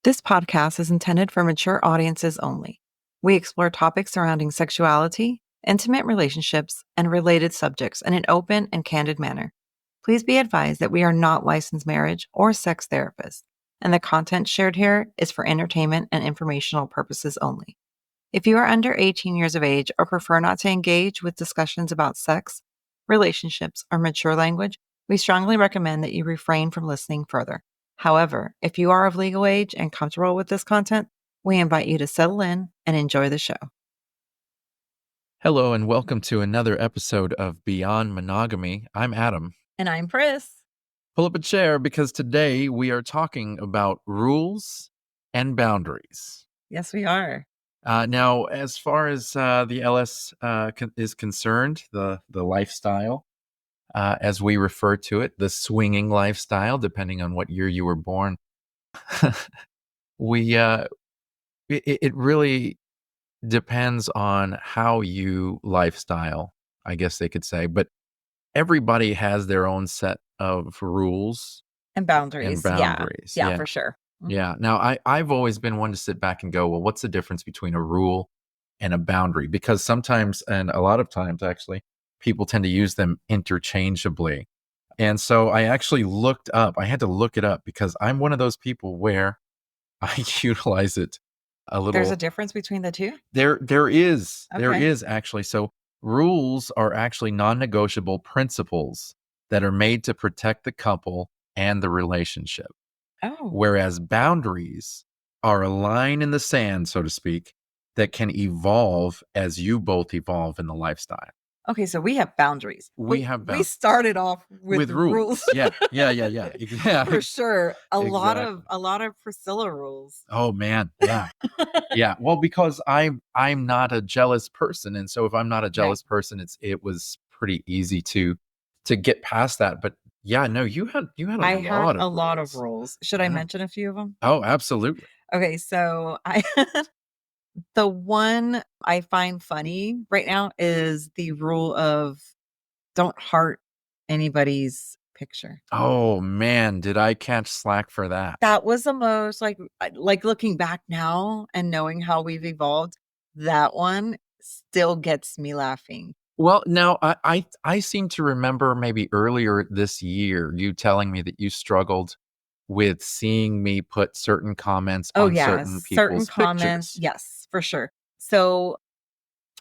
This podcast is intended for mature audiences only. We explore topics surrounding sexuality, intimate relationships, and related subjects in an open and candid manner. Please be advised that we are not licensed marriage or sex therapists, and the content shared here is for entertainment and informational purposes only. If you are under 18 years of age or prefer not to engage with discussions about sex, relationships, or mature language, we strongly recommend that you refrain from listening further. However, if you are of legal age and comfortable with this content, we invite you to settle in and enjoy the show. Hello, and welcome to another episode of Beyond Monogamy. I'm Adam. And I'm Pris. Pull up a chair because today we are talking about rules and boundaries. Yes, we are. Now, as far as the LS is concerned, the lifestyle, as we refer to it, the swinging lifestyle, depending on what year you were born, it really depends on how you lifestyle, I guess they could say. But everybody has their own set of rules And boundaries. and boundaries. Yeah, for sure. Yeah. Now, I've always been one to sit back and go, well, what's the difference between a rule and a boundary? Because sometimes, and a lot of times actually, people tend to use them interchangeably. And so I actually I had to look it up because I'm one of those people where I utilize it a little. There's a difference between the two? There is Okay. actually. So rules are actually non-negotiable principles that are made to protect the couple and the relationship. Oh, Whereas boundaries are a line in the sand, so to speak, that can evolve as you both evolve in the lifestyle. okay. So we have boundaries. We have We started off with rules. rules. Yeah. Yeah. For sure. A lot Exactly. of Priscilla rules. Oh man. Yeah. Yeah. Well, because I'm not a jealous person. And so if I'm not a Right. jealous person, it was pretty easy to get past that. But yeah, no, you had a I had lot of a lot of rules. rules. Should I Yeah. mention a few of them? Oh, absolutely. Okay, so I the one I find funny right now is the rule of don't heart anybody's picture. Oh man, did I catch slack for that? That was the most like looking back now and knowing how we've evolved, that one still gets me laughing. Well, now I seem to remember maybe earlier this year you telling me that you struggled with seeing me put certain comments Oh, on yeah, certain certain people's comments, pictures. yes, for sure. So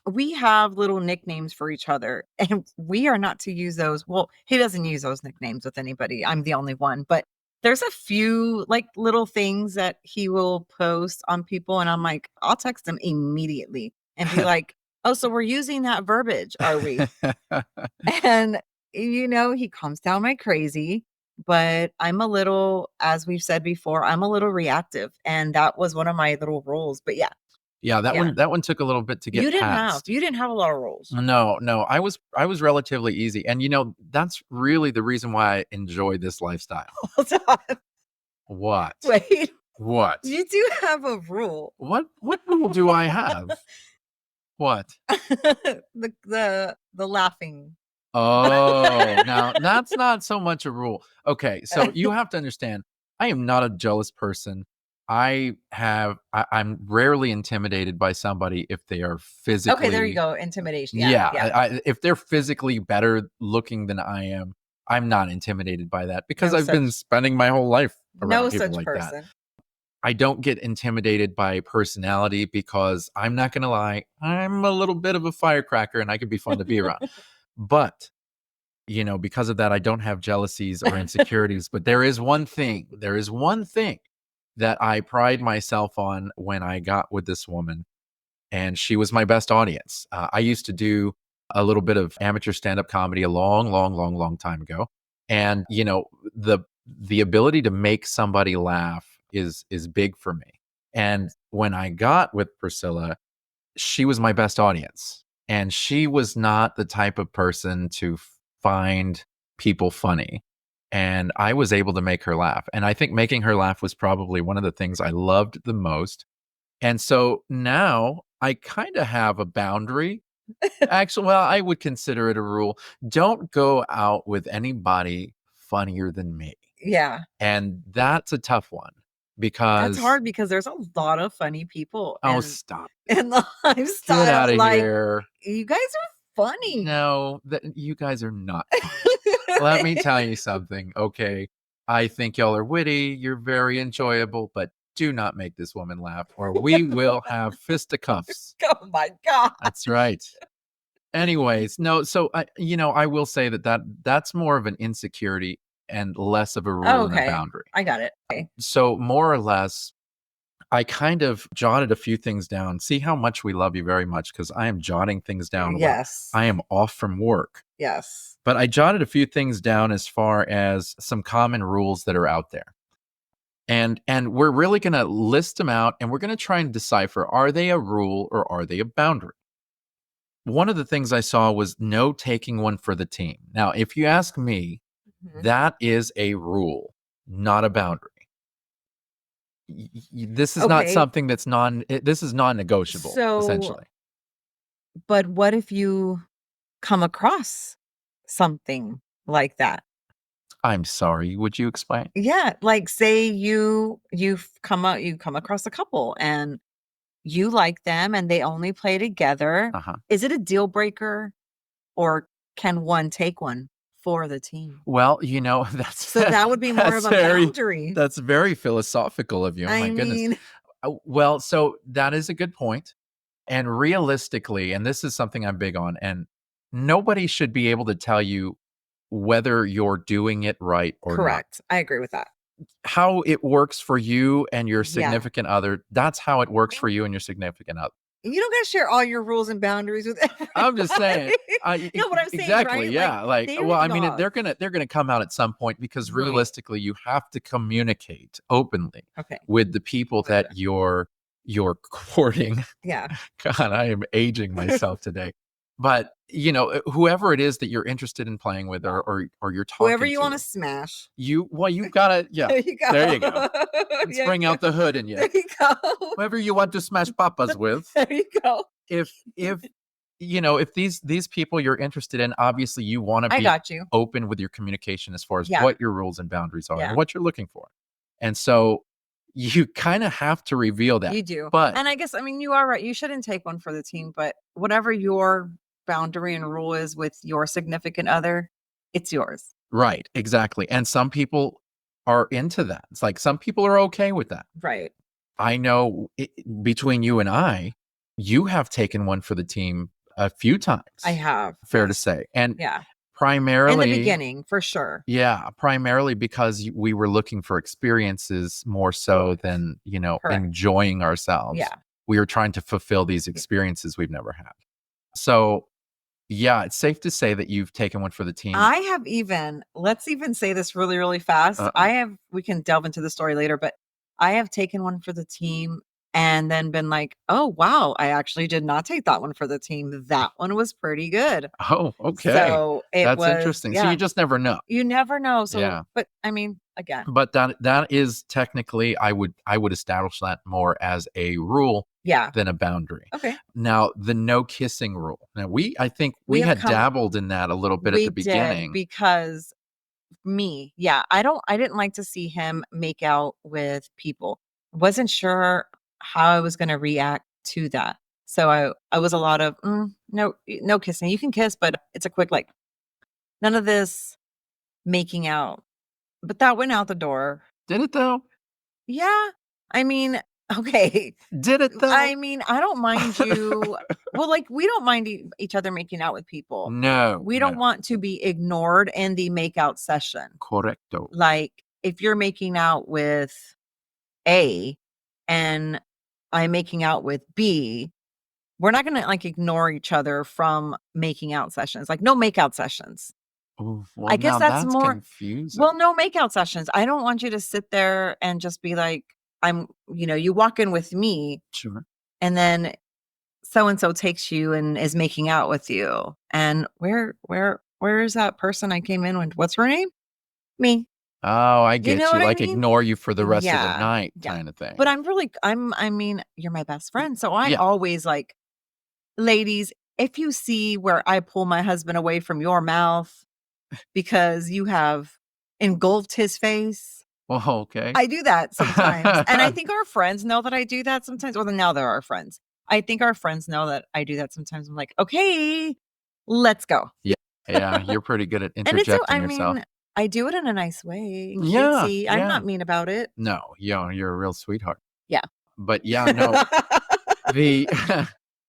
we have little nicknames for each other, and we are not to use those. Well, he doesn't use those nicknames with anybody. I'm the only one, but there's a few like little things that he will post on people, and I'm like, I'll text him immediately and be like, "Oh, so we're using that verbiage, are we?" And he comes down my crazy, but I'm a little, as we've said before, I'm a little reactive, and that was one of my little rules. But yeah, Yeah, yeah, that one took a little bit to get past. you didn't have a lot of rules. No, I was relatively easy, and that's really the reason why I enjoy this lifestyle. Hold on. What? Wait, What? you do have a rule. What rule do I have? What? The laughing. Oh, now that's not so much a rule. Okay, so you have to understand, I am not a jealous person. I'm rarely intimidated by somebody if they are Okay, there you physically. go. Intimidation. Yeah, Yeah, yeah. if they're physically better looking than I am, I'm not intimidated by that because No I've been such spending my whole life no around people such like that. person. I don't get intimidated by personality because I'm not gonna lie, I'm a little bit of a firecracker and I can be fun to be around. But, because of that, I don't have jealousies or insecurities. But there is one thing that I pride myself on when I got with this woman, and she was my best audience. I used to do a little bit of amateur stand-up comedy a long, long, long, long time ago. And, the ability to make somebody laugh is big for me. And when I got with Priscilla, she was my best audience. And she was not the type of person to find people funny. And I was able to make her laugh. And I think making her laugh was probably one of the things I loved the most. And so now I kind of have a boundary. Actually, well, I would consider it a rule. Don't go out with anybody funnier than me. Yeah. And that's a tough one That's because hard because there's a lot of funny people oh, in stop. the Get lifestyle. out of Like, here. you guys are funny. No, you guys are not funny. Let me tell you something, okay? I think y'all are witty, you're very enjoyable, but do not make this woman laugh or we will have fisticuffs. Oh my God. That's right. Anyways, no, so I will say that's more of an insecurity and less of a rule Oh, and a okay. boundary. I got it. Okay. So more or less, I kind of jotted a few things down. See how much we love you very much because I am jotting things down while Yes. I am off from work. Yes. But I jotted a few things down as far as some common rules that are out there. And we're really going to list them out and we're going to try and decipher, are they a rule or are they a boundary? One of the things I saw was no taking one for the team. Now, if you ask me, Mhm. that is a rule, not a boundary. This is not Okay. something that's this is non-negotiable, So, essentially. but what if you come across something like that? I'm sorry, would you explain? Yeah, like say you've come across a couple and you like them and they only play together. Uh-huh. Is it a deal breaker or can one take one for the team? Well, that's So that would be more of that's a very boundary. that's very philosophical of you. Oh I my goodness. mean, Well, so that is a good point. And realistically, and this is something I'm big on, and nobody should be able to tell you whether you're doing it right or not. correct. I agree with that. How it works for you and your Yeah. significant other, that's how it works for you and your significant other. You don't gotta share all your rules and boundaries with everybody. I'm just saying. No, what I'm saying, Exactly. right? Yeah. Like, they're well, I mean, yours. they're gonna come out at some point because Right. realistically, you have to communicate openly Okay. with the people that you're courting. Yeah. God, I am aging myself today. But whoever it is that you're interested in playing with or you're talking Whoever you to, want to smash. you've gotta, yeah. There you go. There you go. Let's Yeah, bring out the hood in you. there you go. Whoever you want to smash papas with. There you go. If if these people you're interested in, obviously you want to I be got you. open with your communication as far as Yeah. what your rules and boundaries are Yeah. and what you're looking for. And so you kind of have to reveal that. You do. But And I guess, I mean, you are right. You shouldn't take one for the team, but whatever your boundary and rule is with your significant other, it's yours. right, exactly. And some people are into that. It's like some people are okay with that. Right. I know between you and I, you have taken one for the team a few times. I have. Fair to yes. say. And Yeah. primarily In the beginning, for sure. yeah, primarily because we were looking for experiences more so than, Correct. enjoying ourselves. Yeah. We were trying to fulfill these experiences we've never had. So, yeah, it's safe to say that you've taken one for the team. I have let's even say this really, really fast. We can delve into the story later, but I have taken one for the team and then been like, oh, wow, I actually did not take that one for the team. That one was pretty good. Oh, okay. So That's interesting. So you just never know. You never know. So, Yeah. but I mean, again, But that is technically, I would establish that more as a rule yeah. than a boundary. Okay. Now, the no kissing rule. Now, I think we have had dabbled in that a little bit at We the beginning. did because I didn't like to see him make out with people. Wasn't sure how I was going to react to that. So I was a lot of no kissing. You can kiss, but it's a quick like none of this making out. But that went out the door. Did it though? Yeah. I mean, okay. Did it though? I mean, I don't mind you. Well, like we don't mind each other making out with people. No. We don't want to be ignored in the makeout session. Correcto. Like if you're making out with A and I'm making out with B, we're not going to like ignore each other from making out sessions. Like no makeout sessions. Ooh, well, I guess now that's more confusing. well, no makeout sessions. I don't want you to sit there and just be like, you walk in with me Sure. and then so and so takes you and is making out with you. And where is that person I came in with? What's her name? Me. Oh, I get know you. what I Like mean? ignore you for the rest of the Yeah, night yeah. kind of thing. But I mean, you're my best friend. So I Yeah. always like, ladies, if you see where I pull my husband away from your mouth because you have engulfed his face, Well, okay. I do that sometimes. And I think our friends know that I do that sometimes. Well, now they're our friends. I think our friends know that I do that sometimes. I'm like, okay, let's go. Yeah. Yeah, you're pretty good at And it's so, interjecting I yourself. mean, I do it in a nice way and Yeah, cutesy. I'm yeah. not mean about it. No, you're a real sweetheart. Yeah. But yeah, no, the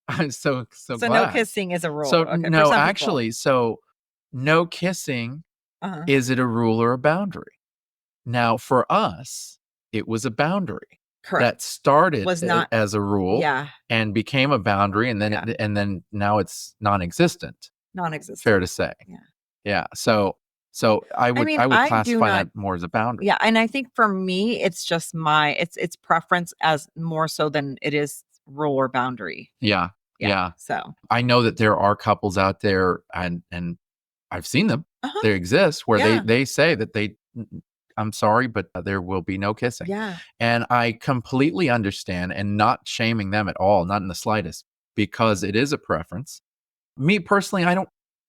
I'm so So no glad. kissing is a rule. So Okay. For no, some people. actually, so no kissing, Uh-huh. is it a rule or a boundary? Now, for us, it was a boundary that Correct. started Was not, as a rule yeah, and became a boundary, and then yeah, now it's non-existent. Fair non-existent. to say. Yeah. Yeah. So I I would mean, I would I do classify not, that more as a boundary. yeah, and I think for me, it's just it's preference as more so than it is rule or boundary. Yeah. Yeah. Yeah. So, I know that there are couples out there, and I've seen them. uh-huh. They exist where Yeah. they say that I'm sorry, but there will be no kissing. Yeah. And I completely understand, and not shaming them at all, not in the slightest, because it is a preference. Me personally,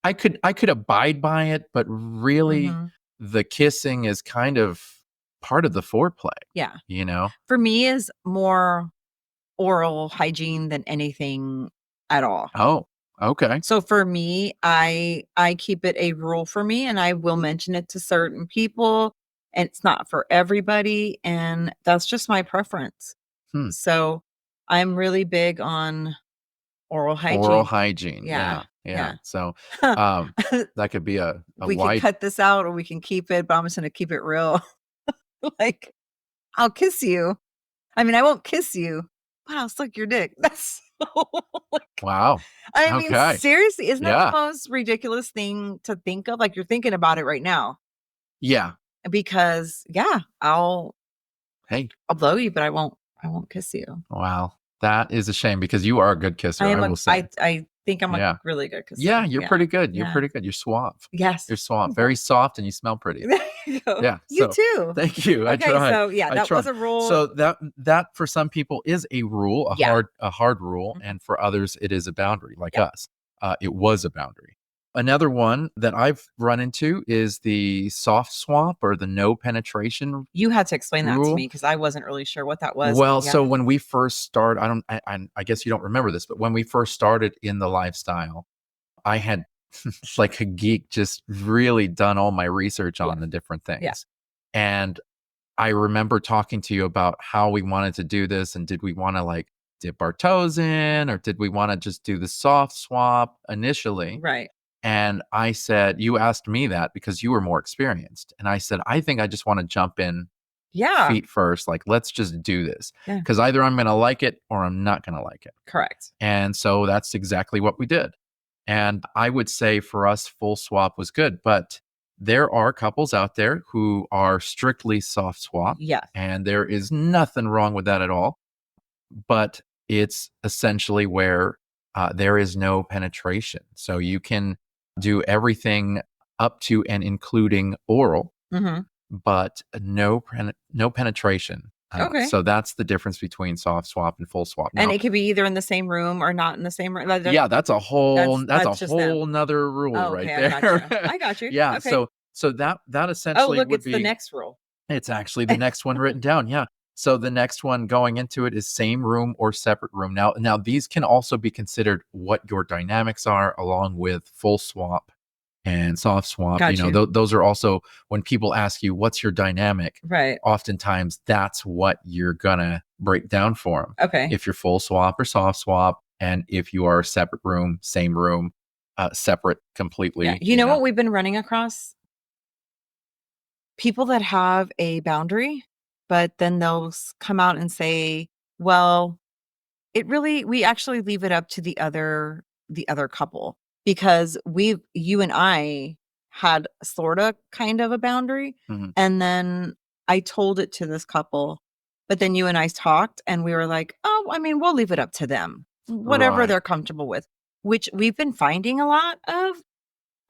I could abide by it, but really Mhm. the kissing is kind of part of the foreplay, Yeah. you know? For me is more oral hygiene than anything at all. Oh, okay. So for me, I keep it a rule for me and I will mention it to certain people and it's not for everybody and that's just my preference. Hmm. So I'm really big on oral Oral hygiene. hygiene. Yeah. Yeah. Yeah. Yeah. So that could be a We can wide. cut this out or we can keep it, but I'm just going to keep it real. Like, I'll kiss you. I mean, I won't kiss you, but I'll suck your dick. That's so, Wow. I mean, Okay. seriously, isn't that the Yeah. most ridiculous thing to think of? Like, you're thinking about it right now Yeah. because, yeah, Hey. I'll blow you, but I won't kiss you. Wow. That is a shame because you are a good kisser, I will say. I think I'm a Yeah. really good kisser. Yeah, you're pretty good. You're Yeah. pretty good. You're suave. Yes. You're suave. Very soft, and you smell pretty. There you go. Yeah. You So too. thank you. I Okay, tried. so yeah, I that was tried. a rule. So that for some people is a rule, Yeah. a hard rule, Mhm. and for others it is a boundary, like Yeah. us. It was a boundary. Another one that I've run into is the soft swap or the no penetration You had to explain that to rule. me because I wasn't really sure what that was. Well, But yeah. so when we first started, I guess you don't remember this, but when we first started in the lifestyle, I had like a geek just really done all my research Yeah. on the different Yeah. things. And I remember talking to you about how we wanted to do this and did we want to like dip our toes in or did we want to just do the soft swap initially? Right. And I said, you asked me that because you were more experienced. And I said, I think I just want to jump in Yeah. feet first. Like, let's just do this. Yeah. Because either I'm going to like it or I'm not going to like it. Correct. And so that's exactly what we did. And I would say for us, full swap was good. But there are couples out there who are strictly soft swap. Yes. And there is nothing wrong with that at all. But it's essentially where there is no penetration. So you can do everything up to and including oral, Mm-hmm. but no penetration. Okay. So that's the difference between soft swap and full swap. And Now, it could be either in the same room or not in the same room. yeah, that's a whole that's just them. nother rule Oh, right okay, I there. got you. I got you. Yeah, Okay. so that Oh, essentially look, would it's the be next rule. it's actually the next one written down. Yeah. So the next one going into it is same room or separate room. Now these can also be considered what your dynamics are along with full swap and soft swap. Got you. Those are also when people ask you what's your dynamic, Right. oftentimes that's what you're gonna break down for them. Okay. If you're full swap or soft swap, and if you are separate room, same room, separate completely. Yeah. You know what we've been running across? People that have a boundary, but then they'll come out and say, well, we actually leave it up to the other couple because you and I had sort of kind of a boundary. Mhm. And then I told it to this couple, but then you and I talked and we were like, oh, I mean, we'll leave it up to them, whatever Right. they're comfortable with, which we've been finding a lot of.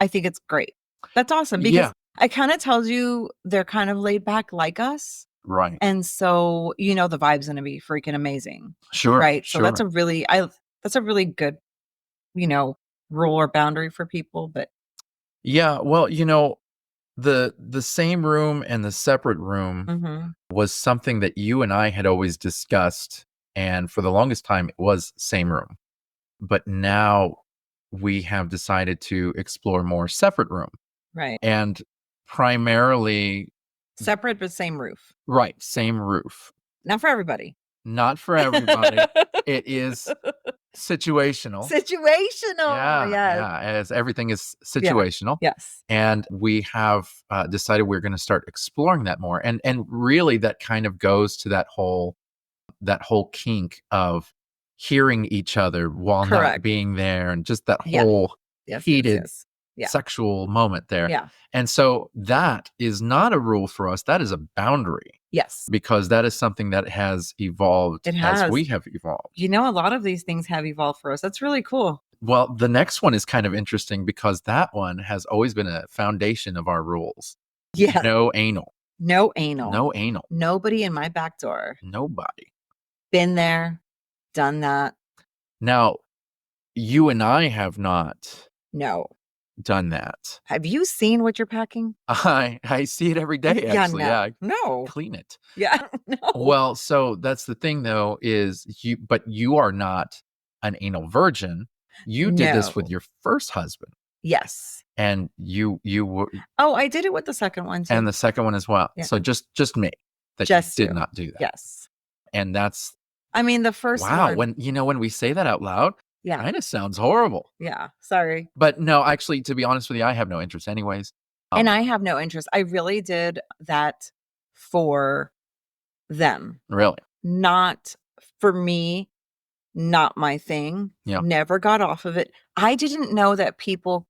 I think it's great. That's awesome because Yeah. it kind of tells you they're kind of laid back like us. Right. And so, the vibe's going to be freaking amazing. Sure. Right. Sure. So that's a really good, rule or boundary for people. But Yeah. Well, The same room and the separate room Mm-hmm. was something that you and I had always discussed, and for the longest time, it was same room. But now we have decided to explore more separate room, Right. and primarily Separate but same roof. right, same roof. Not for everybody. Not for everybody. It is situational. Situational. Yeah, Yes. yeah, as everything is Yeah. situational. Yes. And we have decided we're going to start exploring that more. And really that kind of goes to that whole kink of hearing each other while not Correct. being there, and just that Yeah. whole Yes. heated Yes. Yeah. sexual moment there. Yeah. And so that is not a rule for us. That is a boundary, Yes. because that is something that has evolved It as has. we have evolved. A lot of these things have evolved for us. That's really cool. Well, the next one is kind of interesting because that one has always been a foundation of our rules. Yeah. No anal. No anal. No anal. Nobody in my back door. Nobody. Been there, done that. Now, you and I have not No. done that. Have you seen what you're packing? I see it every day, actually. no. Yeah, I No. clean it. Yeah. No. Well, so that's the thing though, is you are not an anal virgin. You did this with No. your first husband, Yes. and you were, Oh, I did it with the second one too. and the second one as well. Yeah. So just me that Just you did you. not do that. Yes. And that's I mean, the first wow. one. When we say that out loud, Yeah. kind of sounds horrible. Yeah. Sorry. But no, actually, to be honest with you, I have no interest anyways. And I have no interest. I really did that for them. Really. Not for me, not my thing. Yeah. Never got off of it. I didn't know that people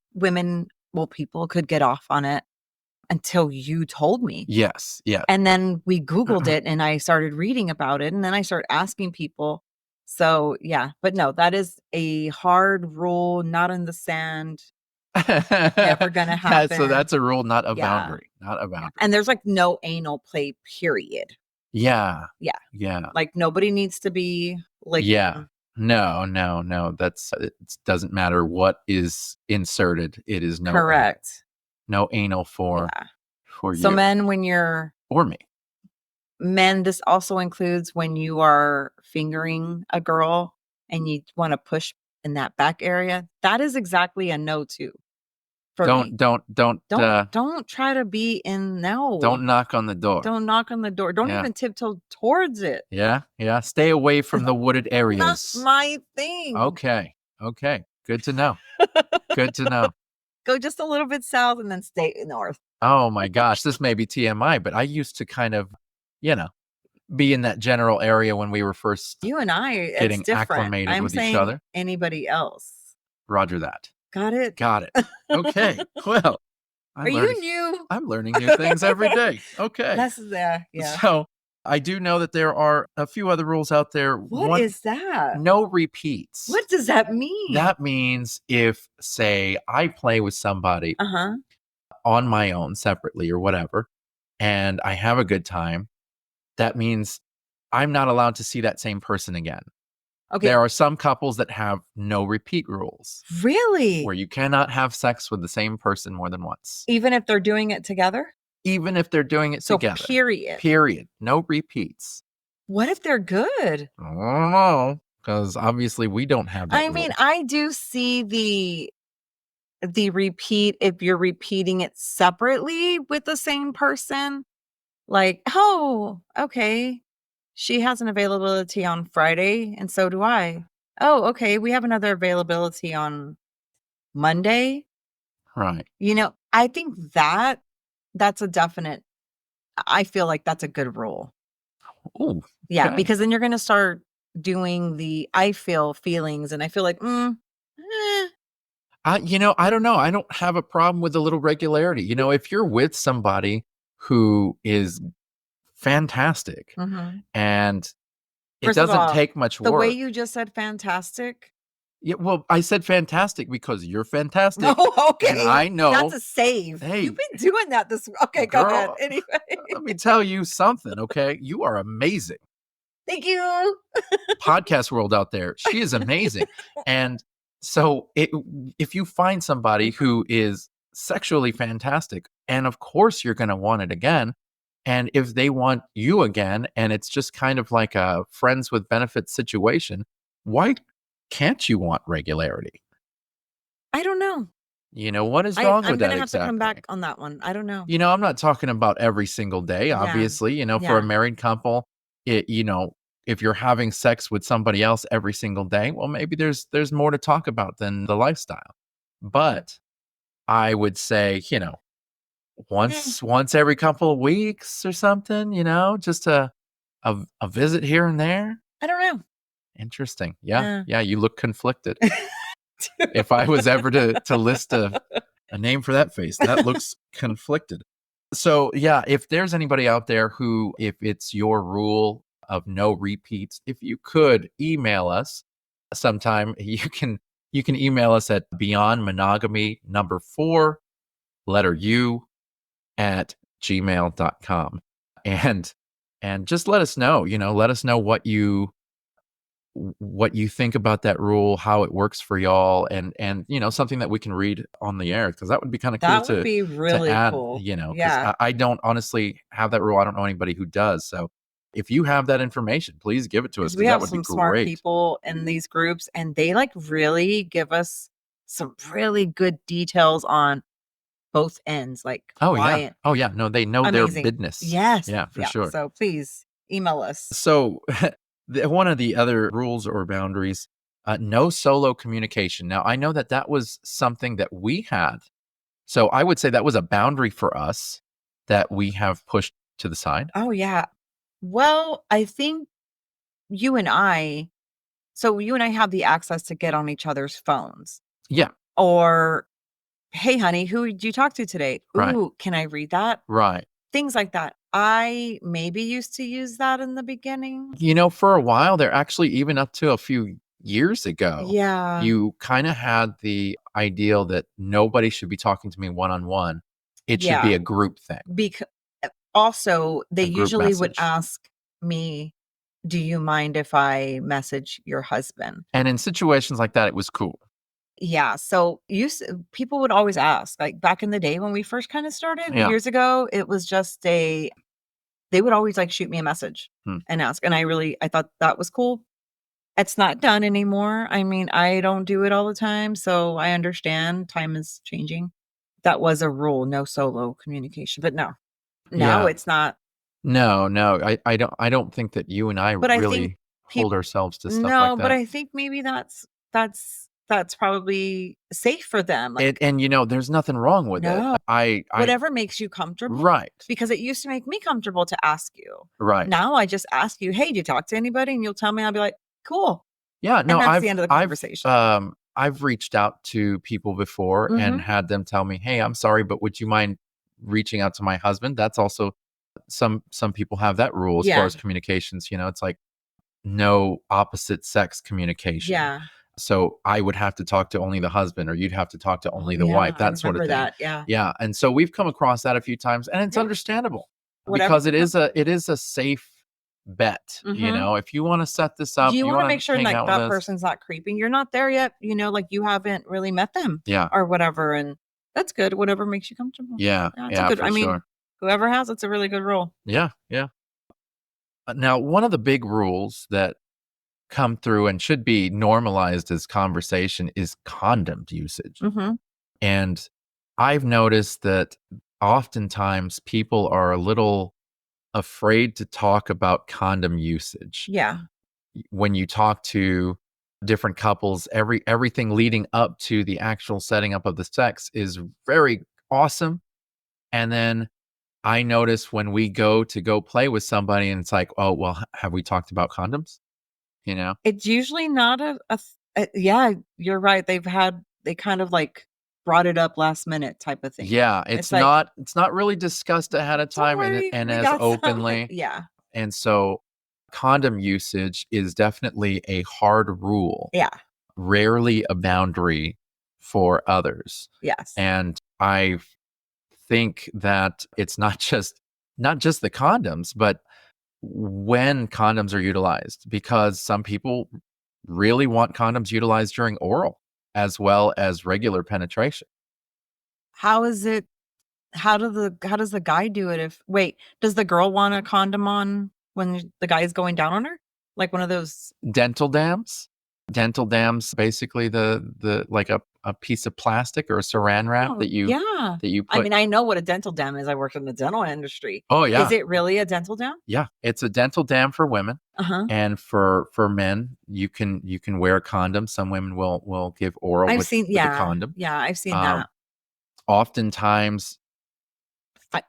could get off on it until you told me. Yes. Yeah. And then we Googled it and I started reading about it and then I started asking people. So yeah, but no, that is a hard rule, not in the sand. Never gonna happen. So that's a rule, not a Yeah. boundary. Not a boundary. And there's like no anal play, period. Yeah. Yeah. Yeah. Like nobody needs to be like, Yeah. No. It doesn't matter what is inserted. It is no correct. no anal for So you men, when you're or me. men, this also includes when you are fingering a girl and you want to push in that back area. That is exactly a no to. For me. Don't try to be in no. Don't knock on the door. Don't knock on the door. Don't Yeah. even tiptoe towards it. Yeah. Stay away from the wooded Not areas. my thing. Okay. Good to know. Good to know. Go just a little bit south and then stay north. Oh my gosh, this may be TMI, but I used to kind of, be in that general area when we were first You and I, it's getting different. acclimated I'm with each saying other. anybody else. Roger that. Got it? Got it. Okay. Well, You new? I'm learning new things every day. Okay. That's yeah. So I do know that there are a few other rules out there. What is that? No repeats. What does that mean? That means if, say, I play with somebody on my own separately or whatever, and I have a good time, that means I'm not allowed to see that same person again. Okay. There are some couples that have no repeat rules. Really? Where you cannot have sex with the same person more than once. Even if they're doing it together? Even if they're doing it together. Period. Period. No repeats. What if they're good? I don't know. Because obviously we don't have that mean, rule. I do see the repeat if you're repeating it separately with the same person. Like, oh, okay. She has an availability on Friday, and so do I. Oh, okay. We have another availability on Monday. Right. I think that's a definite. I feel like that's a good rule. Oh, yeah, because then you're going to start doing the I feel feelings, and I feel like, I don't know. I don't have a problem with a little regularity. If you're with somebody who is fantastic and it doesn't take much work. The way you just said fantastic. Yeah, well, I said fantastic because you're fantastic. Oh, okay. And I know. That's a save. Hey, you've been doing that this. Okay, girl, go ahead. Anyway. Let me tell you something, okay? You are amazing. Thank you. Podcast world out there. She is amazing. And so if you find somebody who is sexually fantastic. And of course, you're going to want it again. And if they want you again, and it's just kind of like a friends with benefits situation, why can't you want regularity? I don't know. What is wrong I'm with going that to have to come exactly? back on that one. I don't know. I'm not talking about every single day, Yeah. obviously. For a Yeah. married couple, if you're having sex with somebody else every single day, well, maybe there's more to talk about than the lifestyle. But I would say, Eh, once every couple of weeks or something, just a visit here and there. I don't know. Interesting. Yeah. Uh, Yeah. You look conflicted. If I was ever to list a name for that face, that looks conflicted. So, yeah, if there's anybody out there who, if it's your rule of no repeats, if you could email us sometime, you can email us at Beyond Monogamy number 4, letter U, at gmail.com. And just let us know, let us know what you think about that rule, how it works for y'all, and something that we can read on the air, because that would be kind of cool that would to be really add, cool. because Yeah. I don't honestly have that rule. I don't know anybody who does. So if you have that information, please give it to us, Because we because that have would be some smart great. people in these groups, and they like really give us some really good details on both ends, like Oh yeah. why Oh yeah. No, they know their amazing. business. Yes. Yeah, for Yeah. sure. So please email us. So one of the other rules or boundaries, no solo communication. Now I know that was something that we had. So I would say that was a boundary for us that we have pushed to the side. Oh yeah. Well, I think you and I you and I have the access to get on each other's phones, Yeah, or, "Hey, honey, who did you talk to today? right, Ooh, can I read that?" right. Things like that. I maybe used to use that in the beginning. For a while there, actually, even up to a few years ago, Yeah. you kind of had the ideal that nobody should be talking to me one on one. It should be Yeah. a group thing, Because also, they a group usually would message. ask me, "Do you mind if I message your husband?" And in situations like that, it was cool. Yeah, so people would always ask, like, back in the day when we first kinda started Yeah. years ago, it was just they would always, like, shoot me a message Hmm. and ask, and I thought that was cool. It's not done anymore. I mean, I don't do it all the time, so I understand time is changing. That was a rule, no solo communication, but no. Now Yeah. it's not. No, no, I don't think that you and I But I think really hold people ourselves to stuff like no, but that. I think maybe that's probably safe for them, And like, and there's nothing wrong with it. no, I whatever makes you comfortable, right. because it used to make me comfortable to ask you. Right. Now I just ask you, "Hey, do you talk to anybody?" And you'll tell me, I'll be like, "Cool." Yeah, And no, that's the I've end of the I've conversation. I've reached out to people before and Mhm. had them tell me, "Hey, I'm sorry, but would you mind reaching out to my husband?" That's also some people have that rule as far Yeah. as communications, it's like no opposite sex communication. Yeah. So I would have to talk to only the husband, or you'd have to talk to Oh, only the yeah, wife, I that sort of remember thing. that, yeah. Yeah, and so we've come across that a few times, and it's Yeah, understandable whatever because it is a safe bet. Mhm. If you want to set this up, You you wanna want make to sure, hang like, out with that us. person's not creeping. You're not there yet, like, you haven't really met them Yeah, or whatever, and that's good, whatever makes you comfortable. yeah, Yeah, it's a yeah, good for I mean, sure. whoever has it's a really good rule. Yeah, yeah. Now, one of the big rules that come through and should be normalized as conversation is condom usage. Mhm. And I've noticed that oftentimes people are a little afraid to talk about condom usage. Yeah. When you talk to different couples, everything leading up to the actual setting up of the sex is very awesome. And then I notice when we go play with somebody and it's like, "Oh, well, have we talked about condoms?" You know? It's usually not yeah, you're right, they kind of, like, brought it up last minute type of thing. Yeah, it's It's like, not it's not really discussed ahead of "Don't time and worry, and we as got some." openly. Yeah. And so condom usage is definitely a hard rule, Yeah. rarely a boundary for others. Yes. And I think that it's not just the condoms, but when condoms are utilized, because some people really want condoms utilized during oral as well as regular penetration. how is it how does the guy do it if wait, does the girl want a condom on when the guy is going down on her? Like one of those Dental dams. Dental dams, basically the like a piece of plastic or a saran wrap oh, yeah. that you I put. mean, I know what a dental dam is. I worked in the dental industry. Oh Is yeah. it really a dental dam? Yeah, it's a dental dam for women, Uh-huh. and for men, you can wear a condom. Some women will give oral I've seen with a yeah. condom. Yeah, I've seen Um, that. Oftentimes,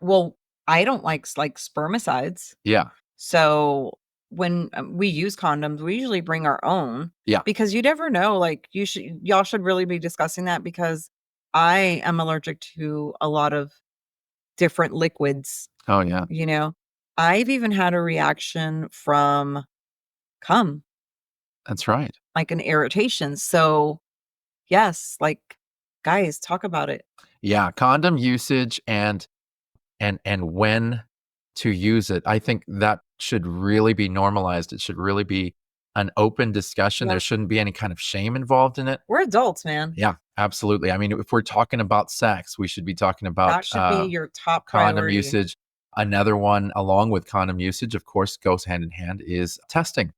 Well, I don't like spermicides. yeah, So when we use condoms, we usually bring our own yeah. because you never know. Like y'all should really be discussing that because I am allergic to a lot of different liquids, Oh yeah, you know. I've even had a reaction from cum, that's right. like an irritation. So yes, like guys, talk about it. Yeah, condom usage and when to use it. I think that should really be normalized. It should really be an open discussion. There Yeah. shouldn't be any kind of shame involved in it. We're adults, man. Yeah, absolutely. I mean, if we're talking about sex, we should be talking about That should be your top condom priority. usage. Another one, along with condom usage, of course, goes hand in hand, is testing,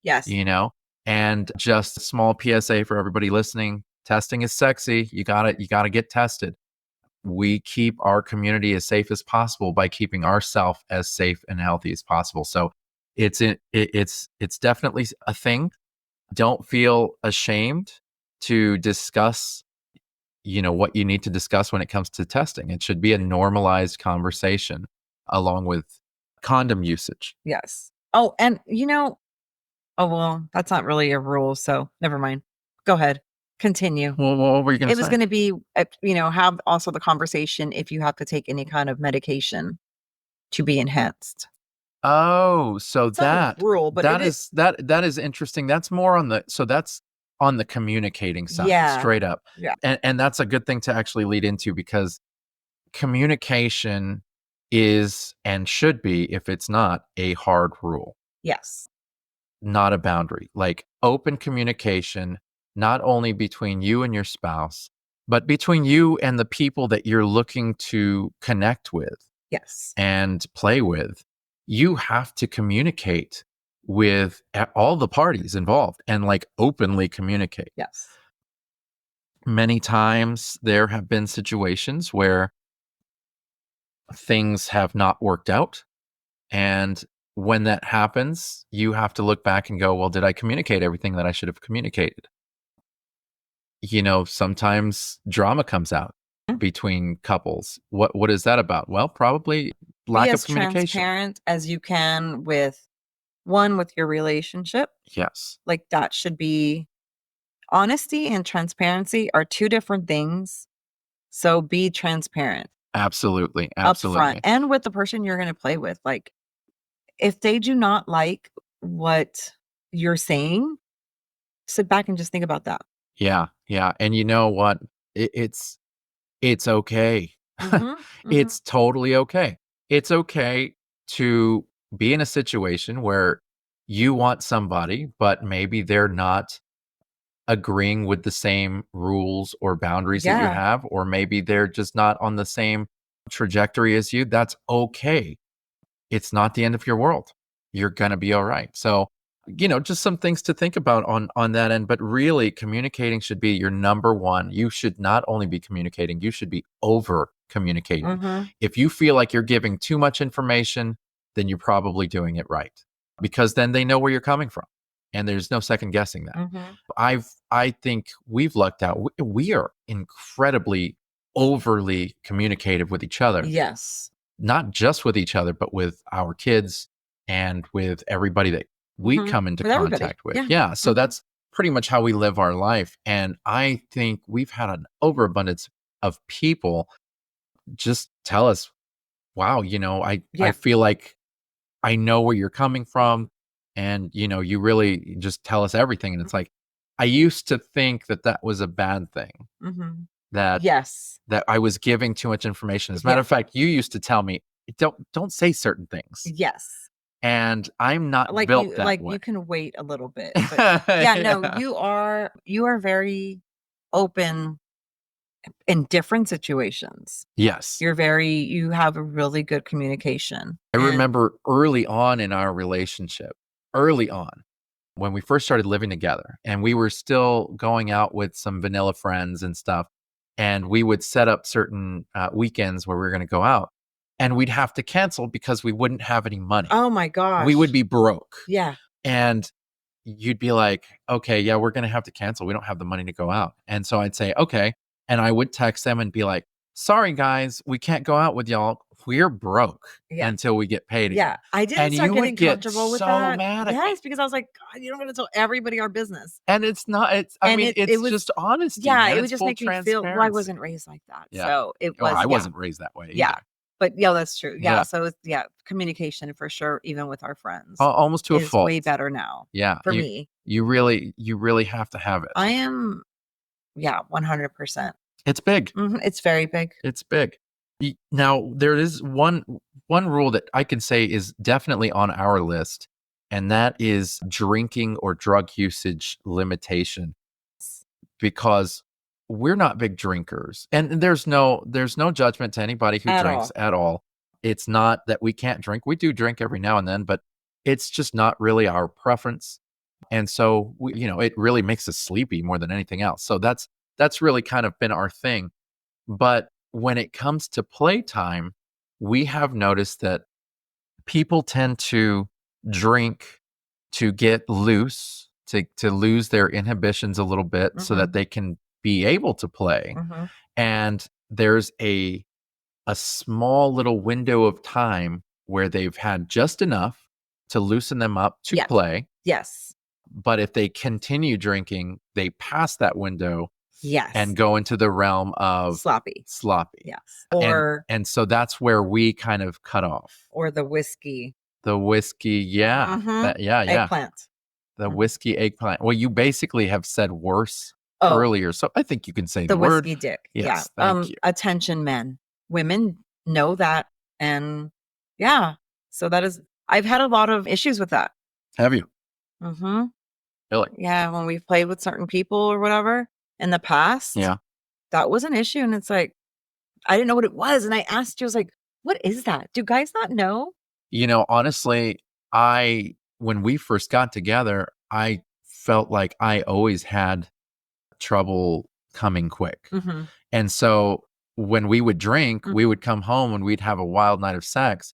Yes. you know? And just a small PSA for everybody listening, testing is sexy. You gotta get tested. We keep our community as safe as possible by keeping ourselves as safe and healthy as possible. So it's definitely a thing. Don't feel ashamed to discuss, what you need to discuss when it comes to testing. It should be a normalized conversation along with condom usage. Yes. Oh, and oh, well, that's not really a rule, so never mind. Go ahead. Continue. Well, what were you going to It was say? gonna be, have also the conversation if you have to take any kind of medication to be enhanced. Oh, so It's not a rule, but it is. that is interesting. That's more on the so that's on the communicating side, Yeah. straight up. Yeah. And that's a good thing to actually lead into, because communication is and should be, if it's not, a hard rule, Yes. not a boundary. Like open communication, not only between you and your spouse, but between you and the people that you're looking to connect with Yes. and play with. You have to communicate with all the parties involved and like openly communicate. Yes. Many times there have been situations where things have not worked out. And when that happens, you have to look back and go, well, did I communicate everything that I should have communicated? Sometimes drama comes out between couples. What is that about? Well, probably Be lack of as communication. transparent as you can with your relationship. Yes, Like that should be honesty and transparency are two different things. So be transparent absolutely. up front Absolutely. and with the person you're gonna play with. Like if they do not like what you're saying, sit back and just think about that. Yeah, yeah, and you know what? It's okay. Mhm, mhm. It's totally okay. It's okay to be in a situation where you want somebody, but maybe they're not agreeing with the same rules or boundaries that you Yeah. have, or maybe they're just not on the same trajectory as you. That's okay. It's not the end of your world. You're gonna be all right. So, just some things to think about on that end. But really, communicating should be your number one. You should not only be communicating, you should be over communicating. Mhm, If you feel like you're giving too much information, then you're probably doing it right, because then they know where you're coming from, and there's no second guessing that. mhm. I think we've lucked out. We are incredibly overly communicative with each other, Yes. not just with each other, but with our kids and with everybody that we Mhm. come into With everybody. contact with. Yeah. Yeah. So Mhm. that's pretty much how we live our life. And I think we've had an overabundance of people just tell us, wow, I Yeah. feel like I know where you're coming from. And, you really just tell us everything. And it's Mhm, like, I used to think that that was a bad thing, mhm. that Yes. I was giving too much information. As a matter Yeah. of fact, you used to tell me, don't say certain things. Yes. And I'm not built that You way. can wait a little bit, but yeah, no, Yeah. you are very open in different situations. Yes. You have a really good communication. I remember early on in our relationship, early on, when we first started living together, and we were still going out with some vanilla friends and stuff, and we would set up certain weekends where we were going to go out, and we'd have to cancel because we wouldn't have any money. Oh my gosh. We would be broke. Yeah. And you'd be like, okay, yeah, we're going to have to cancel. We don't have the money to go out. And so I'd say, okay. And I would text them and be like, sorry, guys, we can't go out with y'all. We're broke until we get paid again. Yeah. I didn't And start you getting would get comfortable with so that. mad at me. Yes, because I was like, God, you don't got to tell everybody our business. And it's not, it's, I mean, it's just honesty. Yeah, man. it would It's just full make me feel, well, I transparency. wasn't raised like that. Yeah. So it Well, was, I wasn't raised that way yeah. either. But yeah, that's true. Yeah. Yeah. So it's, communication for sure, even with our friends, Almost to a is fault. way better now. Yeah. For me. You really have to have it. I am, 100%. It's big. It's very big. It's big. Now, there is one rule that I can say is definitely on our list, and that is drinking or drug usage limitation, because we're not big drinkers, and there's no judgment to anybody who drinks at all. It's not that we can't drink. We do drink every now and then, but it's just not really our preference. And so it really makes us sleepy more than anything else. So that's really kind of been our thing. But when it comes to playtime, we have noticed that people tend to drink to get loose, to lose their inhibitions a little bit so that they can be able to play. And there's a small little window of time where they've had just enough to loosen them up to play. Yes. But if they continue drinking, they pass that window. Yes. And go into the realm of sloppy. Yes. Or and so that's where we kind of cut off. Or the whiskey. The whiskey, yeah. Eggplant. The whiskey eggplant. Well, you basically have said worse earlier. So I think you can say the word. Whiskey dick. Yes, thank you. Attention men. Women know that. And so that is, I've had a lot of issues with that. Have you? Really? Yeah, when we've played with certain people or whatever in the past. Yeah. That was an issue. And it's like, I didn't know what it was. And I asked you, I was like, what is that? Do guys not know? Honestly, when we first got together, I felt like I always had trouble coming quick. And so when we would drink, we would come home and we'd have a wild night of sex.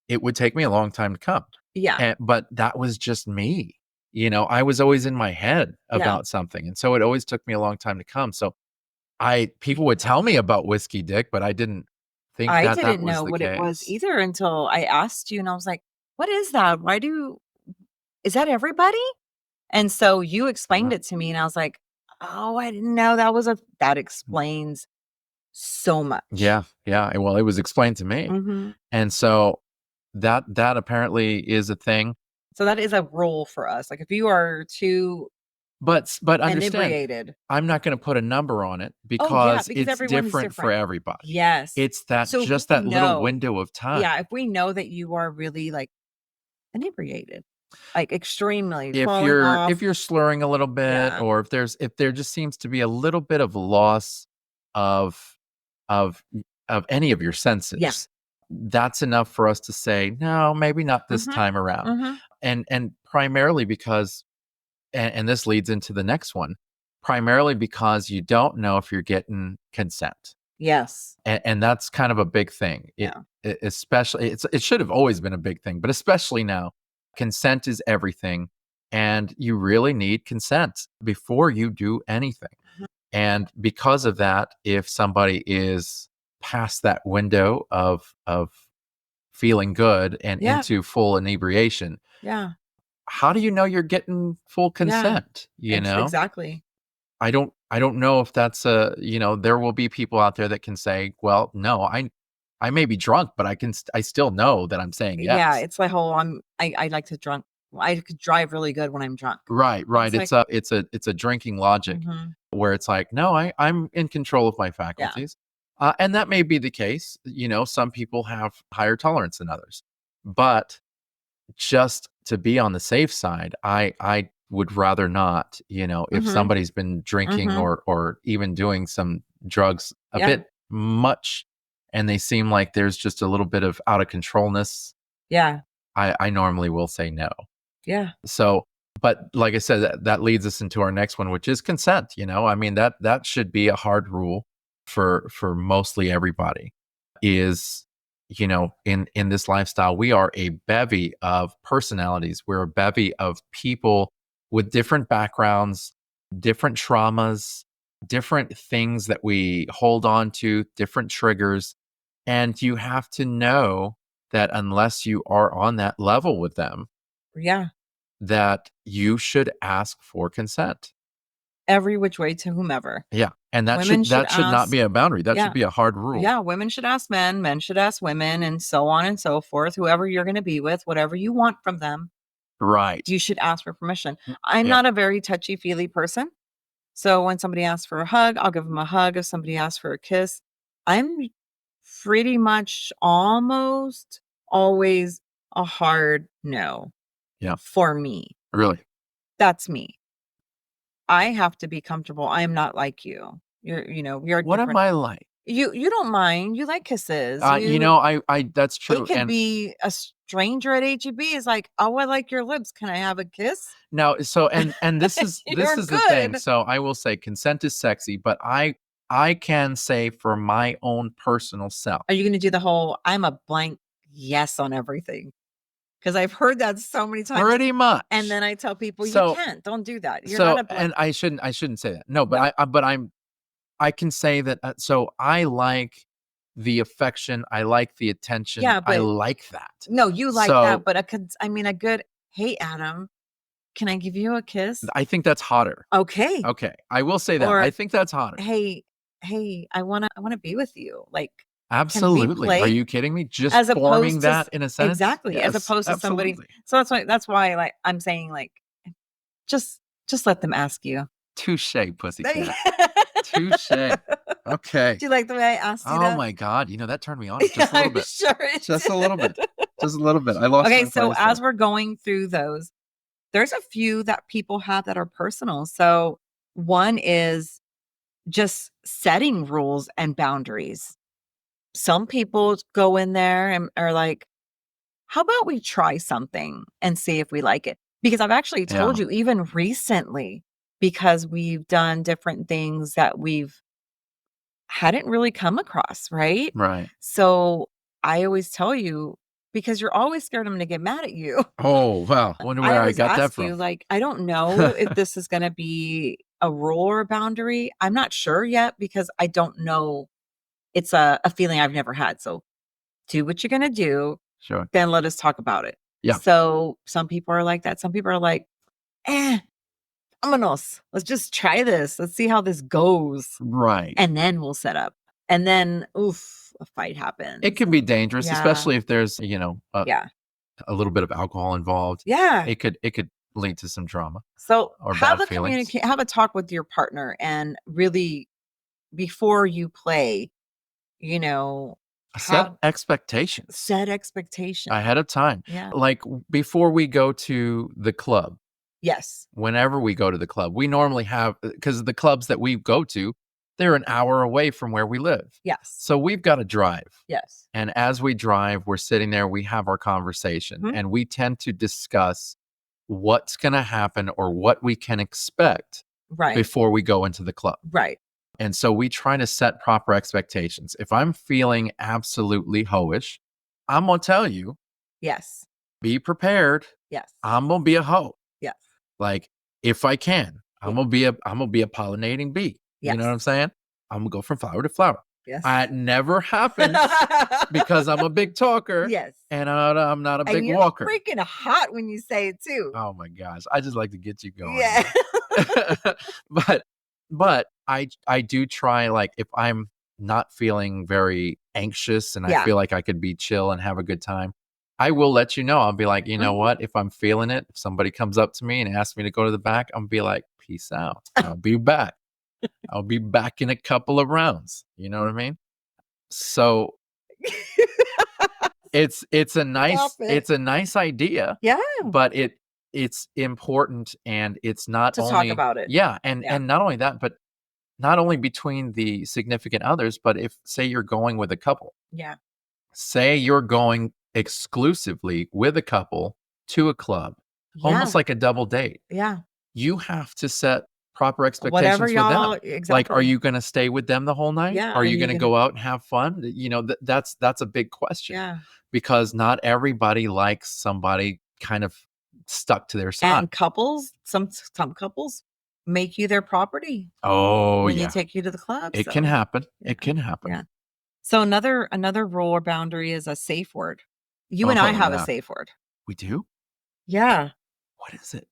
It would take me a long time to come. Yeah. But that was just me. I was always in my head about something. And so it always took me a long time to come. So people would tell me about whiskey dick, but I didn't think I that didn't was know the what case. it was either until I asked you, and I was like, what is that? Is that everybody? And so you explained it to me, and I was like, oh, I didn't know that explains so much. Yeah. Well, it was explained to me. And so that apparently is a thing. So that is a rule for us. Like if you are too but understand, inebriated, I'm not going to put a number on it because it's different for everybody. Yes. It's that just that little window of time. Yeah. If we know that you are really like inebriated, like extremely, if you're slurring a little bit, or if there just seems to be a little bit of loss of any of your senses, that's enough for us to say, no, maybe not this time around. And primarily because, and this leads into the next one, primarily because you don't know if you're getting consent. Yes. And that's kind of a big thing. Especially, it should have always been a big thing, but especially now, consent is everything. And you really need consent before you do anything. And because of that, if somebody is past that window of feeling good and into full inebriation, how do you know you're getting full consent? Exactly. I don't know if that's there will be people out there that can say, well, no, I may be drunk, but I still know that I'm saying yes. Yeah, it's like I like to drunk. I could drive really good when I'm drunk. Right. It's a drinking logic where it's like, no, I'm in control of my faculties. And that may be the case. Some people have higher tolerance than others, but just to be on the safe side, I would rather not, you know, if Mhm. somebody's been drinking Mhm. or even doing some drugs a Yeah. bit much and they seem like there's just a little bit of out of controlness, Yeah. I normally will say no. Yeah. So, but like I said, that leads us into our next one, which is consent. You know, I mean that should be a hard rule for mostly everybody. Is, you know, in this lifestyle, we are a bevy of personalities. We're a bevy of people with different backgrounds, different traumas, different things that we hold on to, different triggers, and you have to know that unless you are on that level with them, Yeah. that you should ask for consent. Every which way to whomever. Yeah, and Women should that should not ask. be a boundary. That should Yeah. be a hard rule. Yeah, women should ask men, men should ask women, and so on and so forth. Whoever you're gonna be with, whatever you want from them, Right. you should ask for permission. I'm Yeah. not a very touchy-feely person, so when somebody asks for a hug, I'll give them a hug. If somebody asks for a kiss, I'm pretty much almost always a hard no Yeah. for me. Really. That's me. I have to be comfortable. I am not like you. We are What am different. I like? You don't mind. You like kisses. You know, I that's It true. could And be a stranger at HEB is like, "Oh, I like your lips. Can I have a kiss?" now, so and this You're is the thing. good. So I will say consent is sexy, but I can say for my own personal self. Are you gonna do the whole, "I'm a blank yes on everything"? Because 'Cause I've heard that so many times, Pretty and much. then I tell people, "You So can't. Don't do that. You're not a blank." and I shouldn't say that. No, but No. I can say that, so I like the affection, I like the attention, Yeah, I but like that. no, you like that, So, but a good, "Hey, Adam, can I give you a kiss?" I think that's hotter. Okay. Okay, I will say that. I Or, think that's hotter. "Hey, I wanna be with you. Like, can we Absolutely. Are play?" you kidding me? Just As forming opposed to that in a sentence? exactly, as Yes, opposed to somebody, absolutely. so that's why, like, I'm saying, like, just just let them ask you. Touche, They pussycat. Touche. Okay. Do you like the way I asked you Oh that? my god, you know, that turned me on just a little I'm bit. sure it Just a little bit. did. Just a little bit. I lost Okay, my so place as there. we're going through those, there's a few that people have that are personal. So, one is just setting rules and boundaries. Some people go in there and are like, "How about we try something and see if we like it?" Because I've actually told Yeah, you even recently, because we've done different things that we've hadn't really come across, right? right. So I always tell you, because you're always scared I'm going to get mad at you. Oh, wow. Wonder I where I always got that ask you, from. like, I don't know if this is going to be a rule or a boundary. I'm not sure yet because I don't know. It's a feeling I've never had. So do what you're going to do, Sure. then let us talk about it. Yeah. So some people are like that. Some people are like, eh, vámonos. Let's just try this. Let's see how this goes. Right. And then we'll set up. And then, oof, a fight It happens. can be dangerous, Yeah. especially if there's, you know, Yeah. a little bit of alcohol involved. Yeah. It could lead to some drama So or bad feelings. have a talk with your partner and really, before you play, you know, Set have expectations set expectations. ahead of time. Yeah. Like before we go to the club, Yes. whenever we go to the club, we normally have, because the clubs that we go to, they're an hour away from where we live. Yes. So we've got to drive. Yes. And as we drive, we're sitting there, we have our conversation, Mhm. and we tend to discuss what's going to happen or what we can expect Right. before we go into the club. Right. And so we try to set proper expectations. If I'm feeling absolutely hoish, I'm going to tell you, Yes. be prepared. Yes. I'm going to be a hoe. Yes. Like if I can, Yeah. I'm going to be a pollinating bee. You know what I'm Yes. saying? I'm going to go from flower to flower. Yes. It never happens because I'm a big talker Yes. and I'm not a And big you're walker. freaking hot when you say it too. Oh my gosh. I just like to get you going. Yeah. But I do try, like if I'm not feeling very anxious and I Yeah. feel like I could be chill and have a good time, I will let you know. I'll be like, you know Mhm. what? If I'm feeling it, if somebody comes up to me and asks me to go to the back, I'm be like, peace out. I'll be back. I'll be back in a couple of rounds. You know what I mean? So it's Stop it. a nice idea, Yeah. but it's important, and it's not To talk only about it. yeah, and Yeah. not only that, but not only between the significant others, but if, say, you're going with a couple, Yeah. say you're going exclusively with a couple to a club, almost Yeah. like a double date, Yeah. you have to set proper Whatever expectations with y'all them. Like, are exactly. you going to stay with them the whole night? Yeah. Are Are you you going to gonna go out and have fun? That's a big question, Yeah. because not everybody likes somebody kind of stuck to their side. And couples, some couples make you their property Oh when you yeah, take you to the club. it can So happen. yeah. It can happen. Yeah. So another rule or boundary is a safe word. You and I Oh have a yeah, safe word. we do. Yeah. What is it?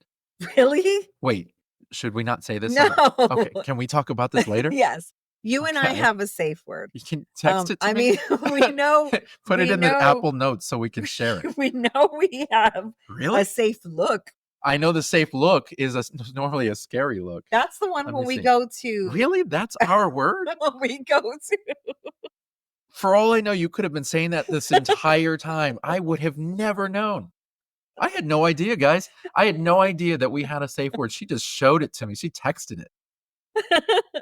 Really? Wait, should we not say this No. on the Okay, can we talk about this later? Yes. You and I Okay. have a safe word. You can text it to I me? mean, we know Put it we in the know Apple Notes so we can share it. we know we have Really? a safe look. I know the safe look is normally a scary look. That's the one Let when me we see. go to Really? That's our word? when we go to For all I know, you could have been saying that this entire time. I would have never known. I had no idea, guys. I had no idea that we had a safe word. She just showed it to me. She texted it.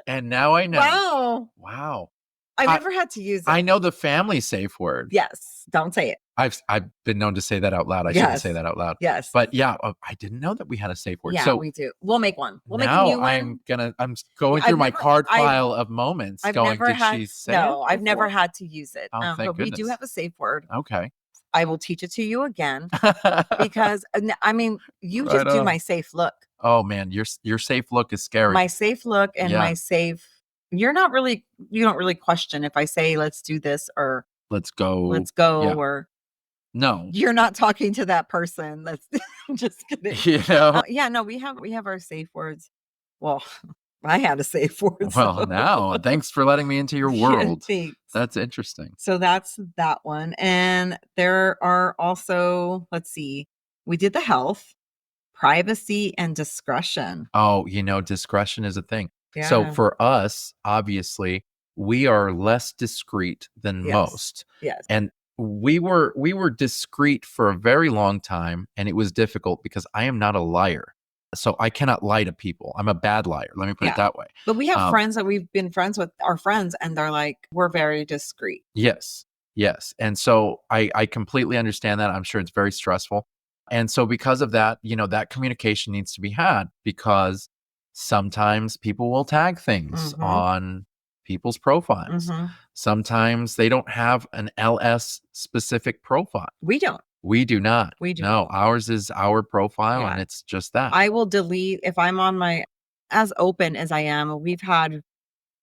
And now I know. Wow. Wow. I've I never had to use it. I know the family safe word. Yes. Don't say it. I've been known to say that out loud. I shouldn't say Yes. that out loud. Yes. But yeah, I didn't know that we had a safe word. Yeah, So we do. We'll make one. We'll make a now new I'm one. going Yeah, through my card file of moments I've going, never did had she say it no, I've never before? had to use it. Oh, thank But we do goodness. have a safe word. Okay. I will teach it to you again because I mean, you Right just do on. my safe look. Oh man, your safe look is scary. My safe look and Yeah. my safe you don't really question if I say let's do this or Let's go. Yeah. or No. you're not talking to that person. That's just kidding. You know? Yeah, no, we have our safe words. Well, I had a safe word. Well, So. now, thanks for letting me into your Yeah, world. thanks. That's interesting. So that's that one. And there are also, let's see, we did the health, privacy, and discretion. Oh, discretion is a thing. So Yeah. for us, obviously, we are less discreet than Yes. most. Yes. And we were discreet for a very long time, and it was difficult because I am not a liar. So I cannot lie to people. I'm a bad liar. Let me put it that way. But we have friends that we've been friends with our friends, and they're like, we're very discreet. Yes. Yes. And so I completely understand that. I'm sure it's very stressful. And so because of that, that communication needs to be had, because sometimes people will tag things Mhm. on people's profiles. Mhm. Sometimes they don't have an LS specific profile. We don't. We do not. We do No, not. ours is our profile, Yeah. and it's just that. I will delete if I'm on my as open as I am. We've had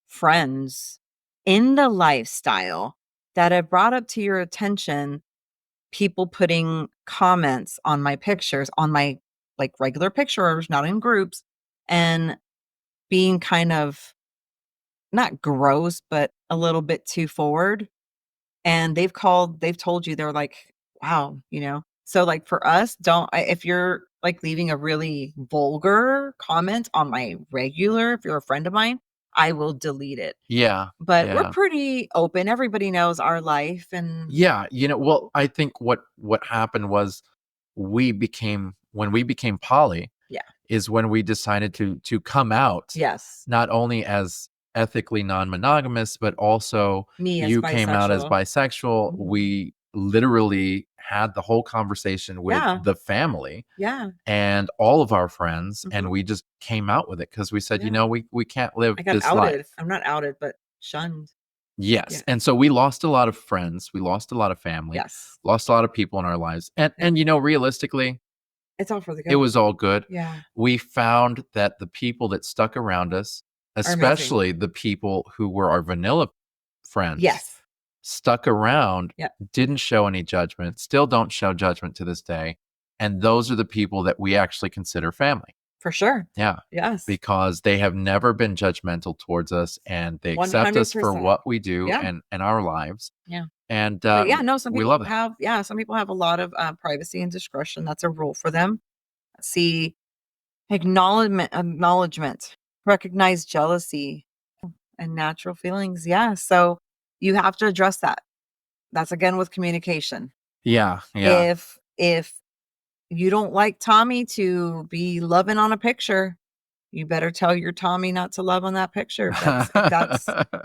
friends in the lifestyle that have brought up to your attention people putting comments on my pictures, on my like regular pictures, not in groups, and being kind of not gross, but a little bit too forward. And they've told you, they're like, wow, So like for us, if you're like leaving a really vulgar comment on my regular, if you're a friend of mine, I will delete it. Yeah. But we're Yeah. pretty open. Everybody knows our life and Yeah, well, I think what happened was when we became poly yeah. is when we decided to come out, Yes. not only as ethically non-monogamous, but also Me as you came out as bisexual. bisexual. We literally had the whole conversation with Yeah. the family Yeah. and all of our friends, and Mhm. we just came out with it because we said, Yeah. we can't live I got this outed. life. I'm not outed, but shunned. Yes. Yeah. And so we lost a lot of friends. We lost a lot of family. Yes. Lost a lot of people in our lives. And realistically, It's all for the good. it was all good. Yeah. We found that the people that stuck around us, Amazing. especially the people who were our vanilla friends, Yes. stuck around, Yep. didn't show any judgment, still don't show judgment to this day. And those are the people that we actually consider family. For sure. Yeah. Yes. Because they have never been judgmental towards us, and they accept us for 100%. what we do Yeah. and our lives. Yeah. And But yeah, no, some we people love it. some people have a lot of privacy and discretion. That's a rule for them. See, acknowledgement, recognize jealousy and natural feelings. Yeah. So you have to address that. That's again with communication. Yeah. Yeah. If you don't like Tommy to be loving on a picture, you better tell your Tommy not to love on that picture.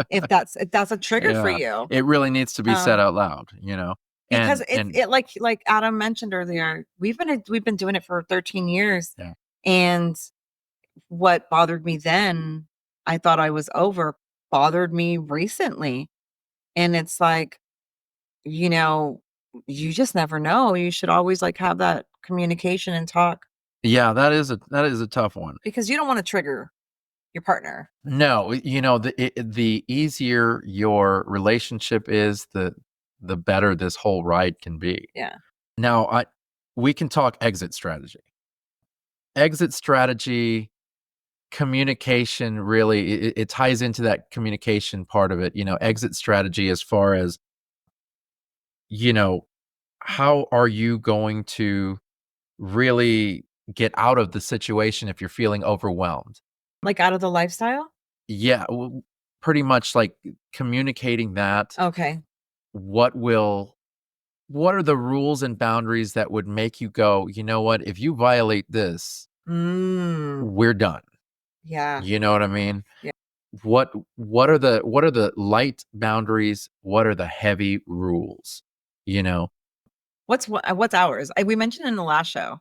If that's a trigger for Yeah. you. It really needs to be said out loud, you know? Because And it like Adam mentioned earlier, we've been doing it for 13 years. yeah. And what bothered me then, I thought I was over, bothered me recently. And it's like, you know, you just never know. You should always like have that communication and talk Yeah, that is a tough one. because you don't want to trigger your partner. No, you know, the easier your relationship is, the better this whole ride can be. Yeah. Now, we can talk exit strategy. Exit strategy, communication really it ties into that communication part of it. You know, exit strategy as far as, you know, how are you going to really get out of the situation if you're feeling overwhelmed? Like out of the lifestyle? Yeah, pretty much like communicating that. Okay. What will what are the rules and boundaries that would make you go, "You know what? If you violate this, Mm. we're done." Yeah. You know what I mean? Yeah. What are the light boundaries? What are the heavy rules? You know? What's ours? We mentioned in the last show.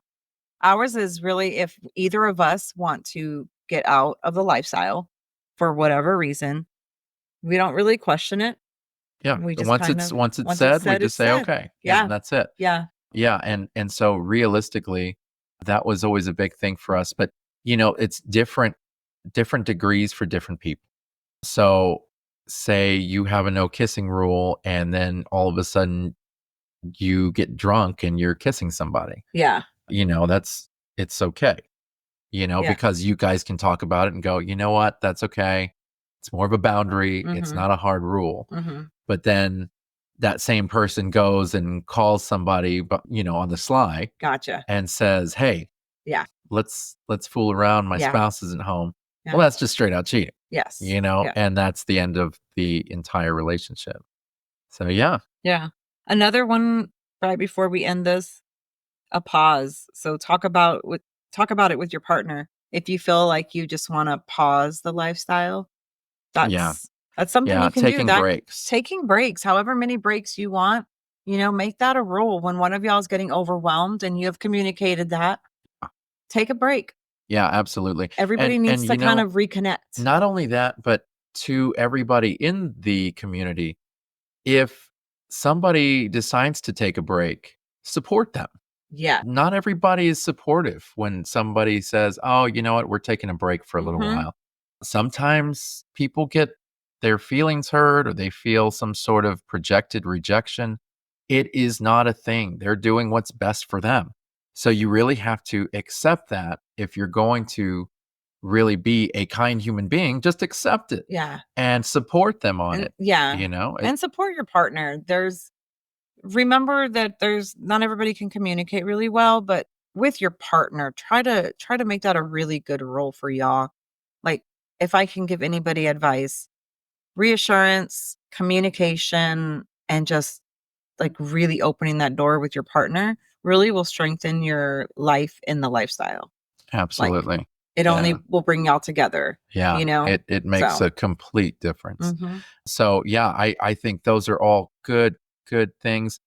Ours is really if either of us want to get out of the lifestyle for whatever reason, we don't really question it. Yeah. We just Once kind it's of once it's once it's said, we said, just it's say, said. "Okay." Yeah, Yeah. and that's it. Yeah. Yeah, and so realistically, that was always a big thing for us, but, you know, it's different degrees for different people. So, say you have a no kissing rule and then all of a sudden you get drunk and you're kissing somebody. Yeah. You know, it's okay, you know, Yeah. because you guys can talk about it and go, "You know what? That's okay. It's more of a boundary. It's Mhm. not a hard rule." Mhm. But then that same person goes and calls somebody, but you know, on the sly Gotcha. and says, "Hey, Yeah. let's fool around. My Yeah. spouse isn't home." Well, Yeah. that's just straight out cheating, Yes. you know, Yeah. and that's the end of the entire relationship. So yeah, Yeah. Another one right before we end this, a pause. So talk about it with your partner. If you feel like you just want to pause the lifestyle, yeah, that's something yeah. you can do. Taking That breaks. taking breaks, however many breaks you want, make that a rule. When one of y'all is getting overwhelmed and you have communicated that, take a break. Yeah, absolutely. Everybody And needs to you kind know, of reconnect. not only that, but to everybody in the community, if somebody decides to take a break, support them. Yeah. Not everybody is supportive when somebody says, "Oh, you know what? We're taking a break for a little Mhm. while." Sometimes people get their feelings hurt or they feel some sort of projected rejection. It is not a thing. They're doing what's best for them. So you really have to accept that if you're going to really be a kind human being, just accept it Yeah. and support them on And it. yeah. You know, And support your partner. Remember that there's not everybody can communicate really well, but with your partner, try to make that a really good role for y'all. Like if I can give anybody advice, reassurance, communication, and just like really opening that door with your partner really will strengthen your life in the lifestyle. Like absolutely. it only Yeah. will bring y'all together, Yeah, you know? it makes So, a complete difference. mhm. So, yeah, I think those are all good things.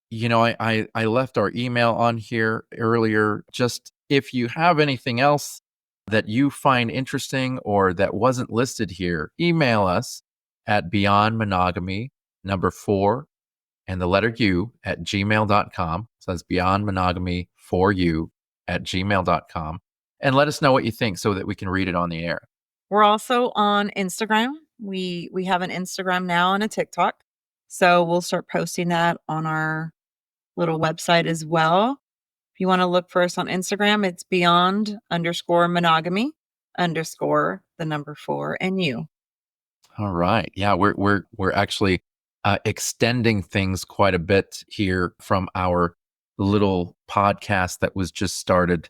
You know, I left our email on here earlier. Just if you have anything else that you find interesting or that wasn't listed here, email us at Beyond Monogamy, number 4 and the letter U at gmail.com. So that's Beyond Monogamy for you at gmail.com. And let us know what you think so that we can read it on the air. We're also on Instagram. We have an Instagram now and a TikTok. So we'll start posting that on our little website as well. If you want to look for us on Instagram, it's beyond underscore monogamy underscore the number 4 and you. All right. Yeah, we're actually extending things quite a bit here from our little podcast that was just started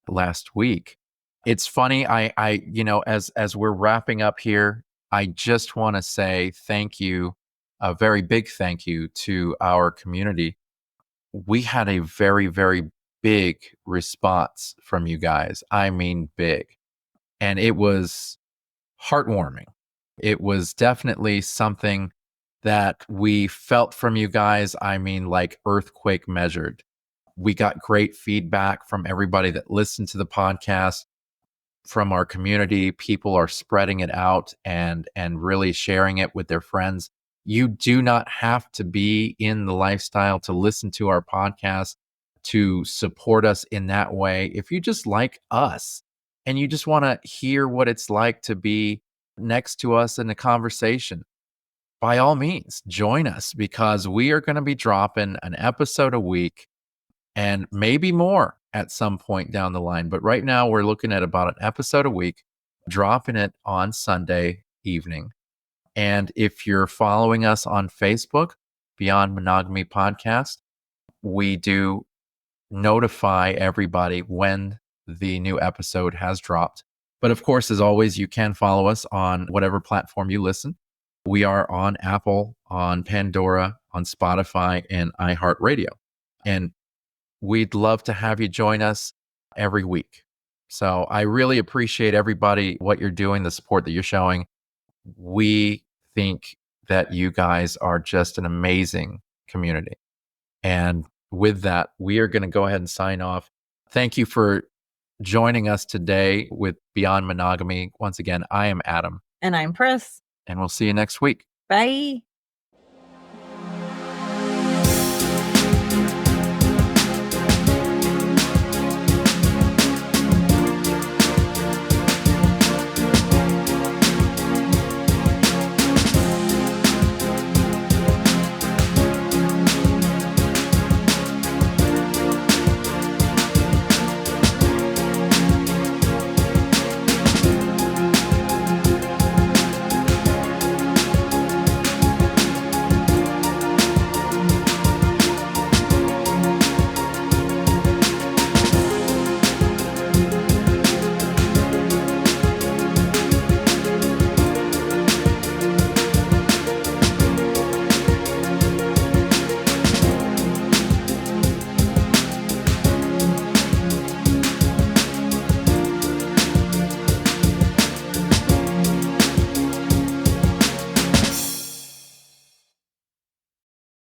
last week. It's funny. I you know, as we're wrapping up here, I just want to say thank you, a very big thank you to our community. We had a very big response from you guys. I mean, big. And it was heartwarming. It was definitely something that we felt from you guys. I mean, like earthquake measured. We got great feedback from everybody that listened to the podcast, from our community. People are spreading it out and really sharing it with their friends. You do not have to be in the lifestyle to listen to our podcast, to support us in that way. If you just like us and you just want to hear what it's like to be next to us in a conversation, by all means, join us, because we are going to be dropping an episode a week and maybe more at some point down the line. But right now, we're looking at about an episode a week, dropping it on Sunday evening. And if you're following us on Facebook, Beyond Monogamy Podcast, we do notify everybody when the new episode has dropped. But of course, as always, you can follow us on whatever platform you listen. We are on Apple, on Pandora, on Spotify, and iHeartRadio. And we'd love to have you join us every week. So I really appreciate everybody, what you're doing, the support that you're showing. We think that you guys are just an amazing community. And with that, we are going to go ahead and sign off. Thank you for joining us today with Beyond Monogamy. Once again, I am Adam. And I'm Pris. And we'll see you next week. Bye.